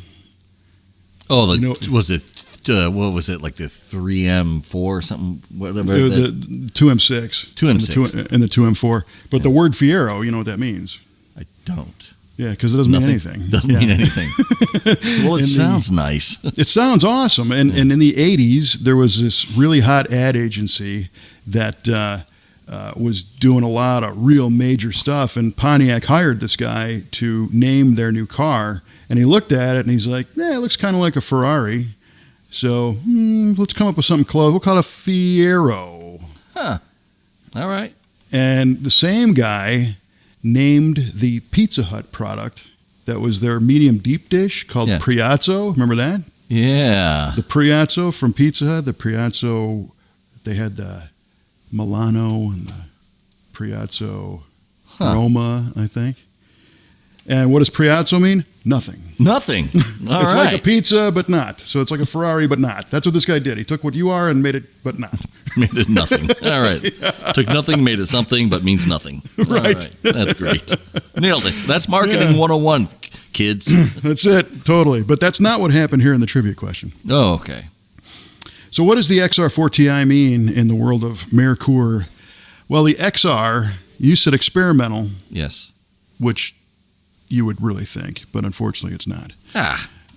Oh, was it? What was it, like the 3M4 or something? Whatever. The 2M6. 2M6. And the 2M4. But the word Fiero, you know what that means? I don't. Yeah, because it doesn't mean anything. Doesn't mean anything. Well, it sounds nice. It sounds awesome. And in the 80s, there was this really hot ad agency that was doing a lot of real major stuff. And Pontiac hired this guy to name their new car. And he looked at it and he's like, it looks kind of like a Ferrari. So let's come up with something close. We'll call it a Fiero. Huh. All right. And the same guy named the Pizza Hut product that was their medium deep dish called Priazzo. Remember that? Yeah. The Priazzo from Pizza Hut. The Priazzo, they had the Milano and the Priazzo Roma, I think. And what does Priazzo mean? Nothing. Nothing. It's like a pizza, but not. So it's like a Ferrari, but not. That's what this guy did. He took what you are and made it, but not. Made it nothing. All right. Took nothing, made it something, but means nothing. Right. That's great. Nailed it. That's marketing 101, kids. That's it. Totally. But that's not what happened here in the trivia question. Oh, okay. So what does the XR4TI mean in the world of Merkur? Well, the XR, you said experimental. Yes. Which you would really think, but unfortunately it's not.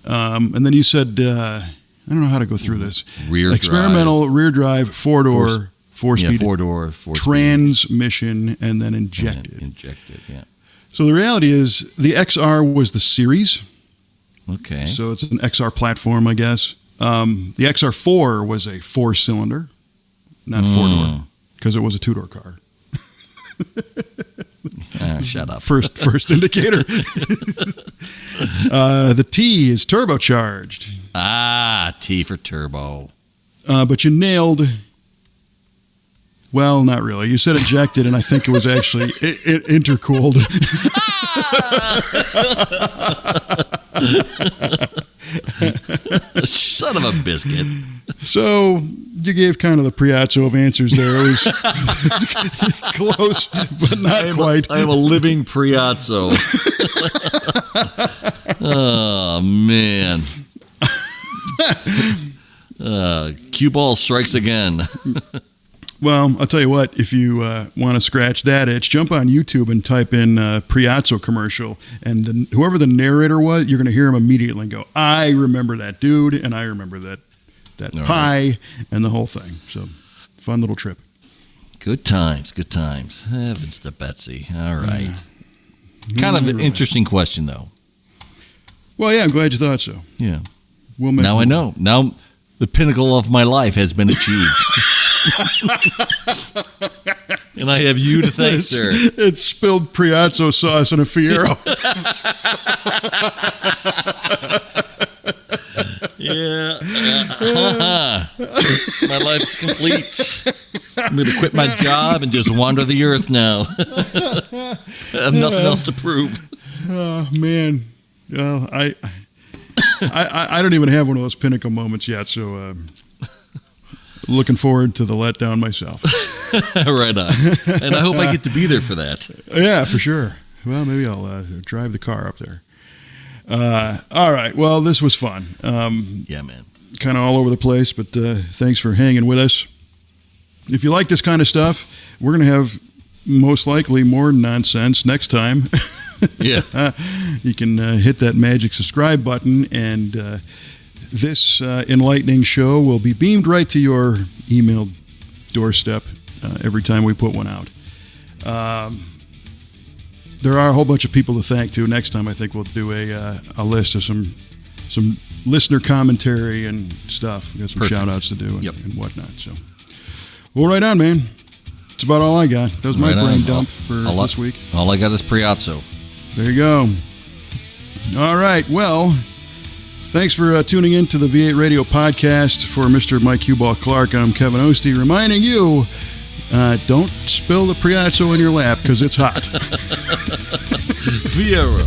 And then you said, I don't know how to go through this. Experimental rear drive, four-door, four-speed, four-door, transmission, and then injected. Injected, yeah. So the reality is the XR was the series. Okay. So it's an XR platform, I guess. The XR4 was a four-cylinder, not four-door, because it was a two-door car. Shut up. First indicator. The T is turbocharged. T for turbo. But you nailed. Well, not really. You said injected, and I think it was actually intercooled. Son of a biscuit. So You gave kind of the Priazzo of answers there. It was close, but not quite. I am a living Priazzo. Oh, man. Cue ball strikes again. Well, I'll tell you what, if you want to scratch that itch, jump on YouTube and type in Priazzo commercial, and whoever the narrator was, you're going to hear him immediately and go, I remember that dude, and I remember that pie, and the whole thing. So, fun little trip. Good times, good times. Heavens to Betsy. All right. Kind of an interesting question, though. Well, yeah, I'm glad you thought so. Yeah. Now I know. Now the pinnacle of my life has been achieved. And I have you to thank, sir. It's spilled Priazzo sauce in a Fiero. Yeah. My life's complete. I'm going to quit my job and just wander the earth now. I have nothing else to prove. Oh, man. I don't even have one of those pinnacle moments yet, so looking forward to the letdown myself. Right on. And I hope I get to be there for that. Yeah, for sure. Well, maybe I'll drive the car up there. All right. Well, this was fun. Yeah, man. Kind of all over the place, but thanks for hanging with us. If you like this kind of stuff, we're going to have most likely more nonsense next time. Yeah. You can hit that magic subscribe button, and this enlightening show will be beamed right to your email doorstep every time we put one out. There are a whole bunch of people to thank, too. Next time, I think we'll do a list of some listener commentary and stuff. We got some shout-outs to do and whatnot. So, well, right on, man. That's about all I got. That was my brain dump for this week. All I got is Priazzo. There you go. All right. Well, thanks for tuning in to the V8 Radio Podcast. For Mr. Mike Q-Ball Clarke, I'm Kevin Oeste, reminding you, don't spill the Priazzo in your lap because it's hot. Viero.